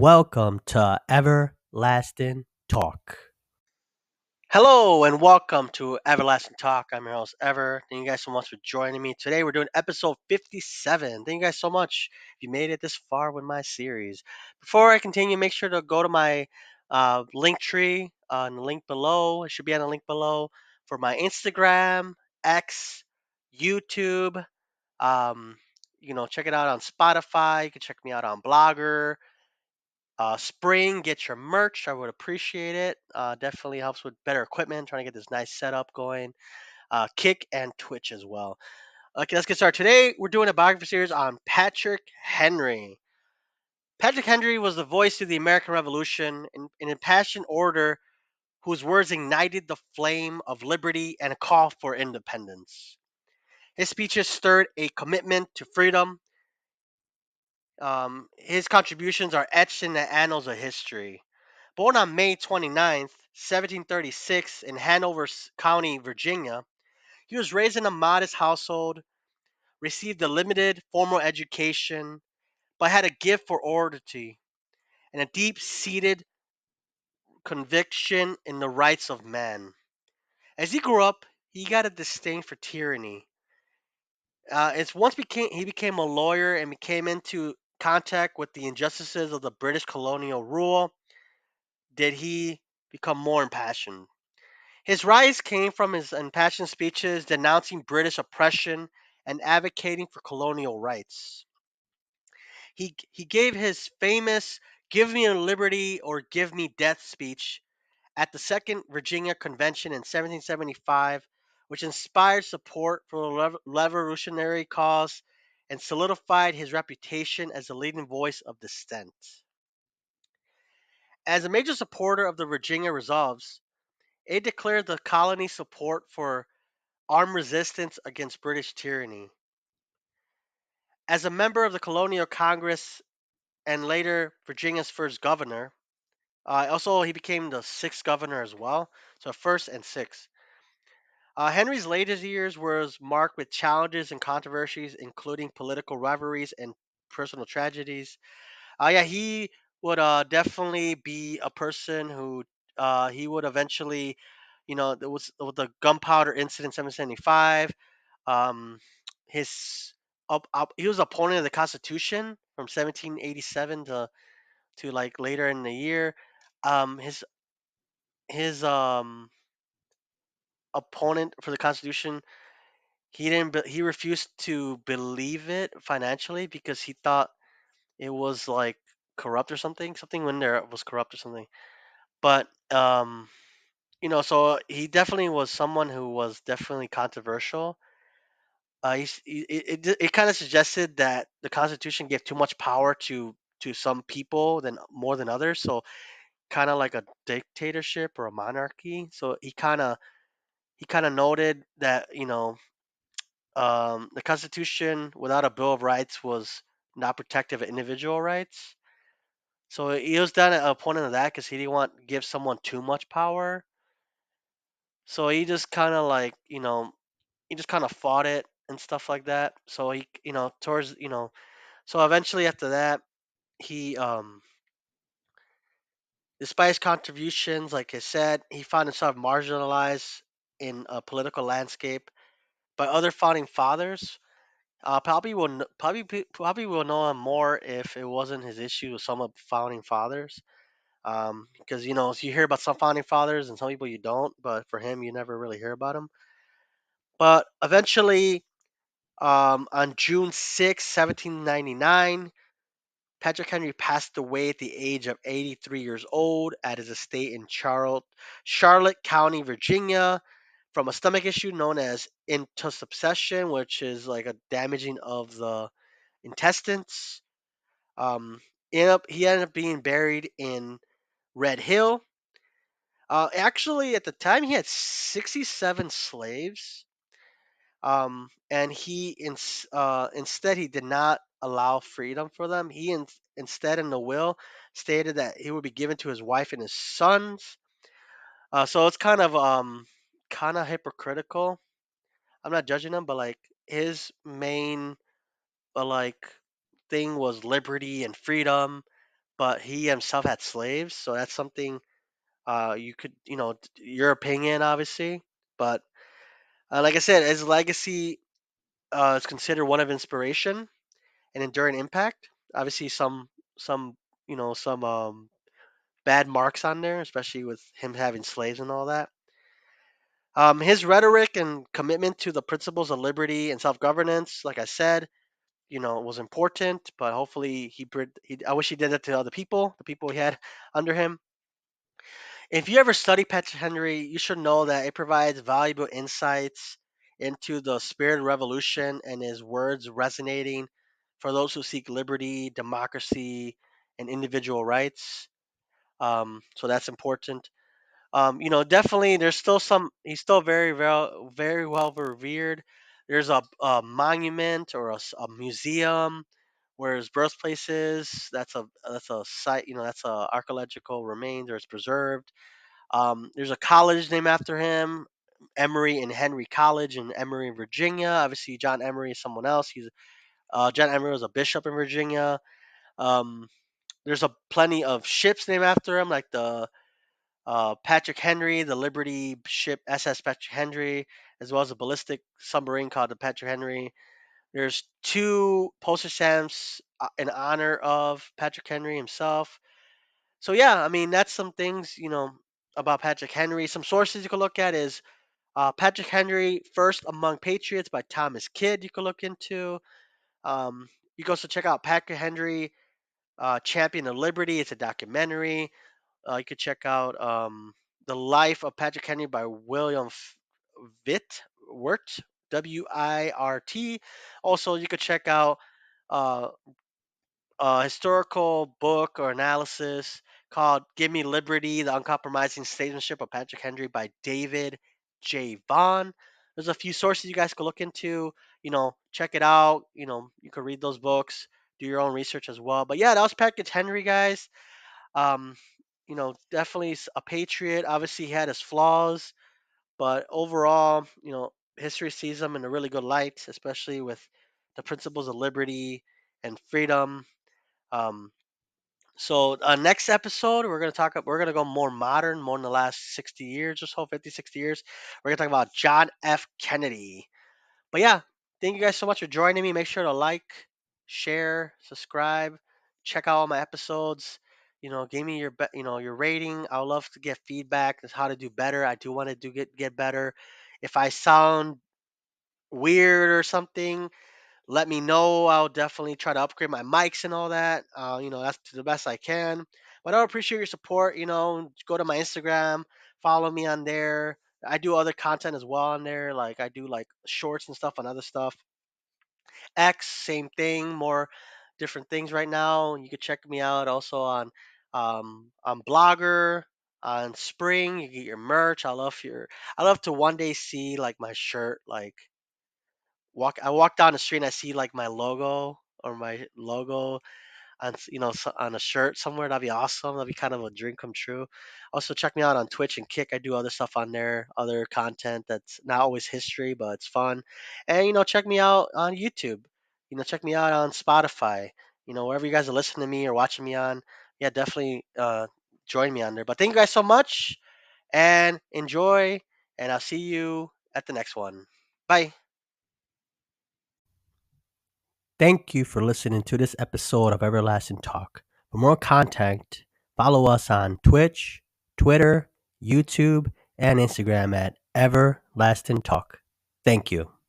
Welcome to Everlasting Talk. Hello and welcome to Everlasting Talk. I'm your host, Ever. Thank you guys so much for joining me. Today we're doing episode 57. Thank you guys so much if you made it this far with my series. Before I continue, make sure to go to my link tree on the link below. It should be on the link below for my Instagram, X, YouTube. Um, check it out on Spotify. You can check me out on Blogger. Spring, get your merch. I would appreciate it. Definitely helps with better equipment. Trying to get this nice setup going. Kick and Twitch as well. Okay, let's get started. Today, we're doing a biography series on Patrick Henry. Patrick Henry was the voice of the American Revolution, an impassioned orator whose words ignited the flame of liberty and a call for independence. His speeches stirred a commitment to freedom. His contributions are etched in the annals of history. Born on May 29th, 1736, in Hanover County, Virginia, he was raised in a modest household, received a limited formal education, but had a gift for oratory and a deep seated conviction in the rights of man. As he grew up, he got a disdain for tyranny. It's once he became a lawyer and became into contact with the injustices of the British colonial rule, did he become more impassioned. His rise came from his impassioned speeches denouncing British oppression and advocating for colonial rights. He gave his famous "Give me liberty or give me death" speech at the Second Virginia Convention in 1775, which inspired support for the revolutionary cause and solidified his reputation as the leading voice of dissent. As a major supporter of the Virginia Resolves, it declared the colony's support for armed resistance against British tyranny. As a member of the Colonial Congress and later Virginia's first governor, also he became the sixth governor as well, so first and sixth. Henry's latest years was marked with challenges and controversies, including political rivalries and personal tragedies. Yeah, he would definitely be a person who he would eventually, there was with the gunpowder incident, 1775. Um, his he was opponent of the Constitution from 1787 to like later in the year. His opponent for the Constitution, he refused to believe it financially because he thought it was like corrupt or something when there was corrupt or something. But so he definitely was someone who was definitely controversial. It kind of suggested that the Constitution gave too much power to some people than more than others. So kind of like a dictatorship or a monarchy. So he kind of noted that the Constitution without a Bill of Rights was not protective of individual rights. So he was down an opponent of that because he didn't want to give someone too much power. So he just kind of like he just kind of fought it and stuff like that. So he towards so eventually after that he despite his contributions, like I said, he found himself marginalized in a political landscape by other founding fathers. Probably will know him more if it wasn't his issue with some of the founding fathers. Because so you hear about some founding fathers and some people you don't, but for him you never really hear about him. But eventually, on June 6th, 1799, Patrick Henry passed away at the age of 83 years old at his estate in Charlotte County, Virginia, from a stomach issue known as intussusception, which is like a damaging of the intestines. Um, he ended up being buried in Red Hill. Actually, at the time, he had 67 slaves. And instead he did not allow freedom for them. Instead in the will stated that he would be given to his wife and his sons. So it's kind of hypocritical. I'm not judging him, but like his main like thing was liberty and freedom, but he himself had slaves. So that's something you could, your opinion, obviously. But like I said, his legacy is considered one of inspiration and enduring impact. Obviously, some some bad marks on there, especially with him having slaves and all that. His rhetoric and commitment to the principles of liberty and self-governance, like I said, was important. But hopefully, I wish he did that to other people, the people he had under him. If you ever study Patrick Henry, you should know that it provides valuable insights into the spirit of revolution and his words resonating for those who seek liberty, democracy, and individual rights. So that's important. Definitely there's still he's still very well revered. There's a monument or a museum where his birthplace is. That's a site, that's a archaeological remains or it's preserved. There's a college named after him, Emory and Henry College in Emory, Virginia. Obviously, John Emory is someone else. John Emory was a bishop in Virginia. Um, there's a plenty of ships named after him, like the Patrick Henry, the Liberty ship SS Patrick Henry, as well as a ballistic submarine called the Patrick Henry. There's two postage stamps in honor of Patrick Henry himself. So yeah, I mean that's some things about Patrick Henry. Some sources you can look at is Patrick Henry, First Among Patriots by Thomas Kidd. You can look into. Um, you can also check out Patrick Henry, Champion of Liberty. It's a documentary. You could check out The Life of Patrick Henry by William Witt, Wirt, Wirt. Also, you could check out uh, a historical book or analysis called Give Me Liberty, The Uncompromising Statesmanship of Patrick Henry by David J. Vaughn. There's a few sources you guys could look into, check it out. You could read those books, do your own research as well. But yeah, that was Patrick Henry, guys. Um, definitely a patriot. Obviously, he had his flaws, but overall, history sees him in a really good light, especially with the principles of liberty and freedom. Um, so next episode, we're gonna go more modern, more in the last 60 years or so, 50, 60 years. We're gonna talk about John F. Kennedy. But yeah, thank you guys so much for joining me. Make sure to like, share, subscribe, check out all my episodes. Give me your rating. I would love to get feedback as how to do better. I do want to get better. If I sound weird or something, let me know. I'll definitely try to upgrade my mics and all that. That's to the best I can. But I appreciate your support. Go to my Instagram, follow me on there. I do other content as well on there. Like I do like shorts and stuff on other stuff. X, same thing, more different things right now. You could check me out also on Blogger, on Spring. You get your merch. I love to one day see like my shirt like I walk down the street and I see like my logo or my logo on on a shirt somewhere. That'd be awesome. That'd be kind of a dream come true. Also check me out on Twitch and Kick. I do other stuff on there, other content that's not always history, but it's fun. And check me out on YouTube. Check me out on Spotify. Wherever you guys are listening to me or watching me on, yeah, definitely join me on there. But thank you guys so much and enjoy. And I'll see you at the next one. Bye. Thank you for listening to this episode of Everlasting Talk. For more content, follow us on Twitch, Twitter, YouTube, and Instagram at Everlasting Talk. Thank you.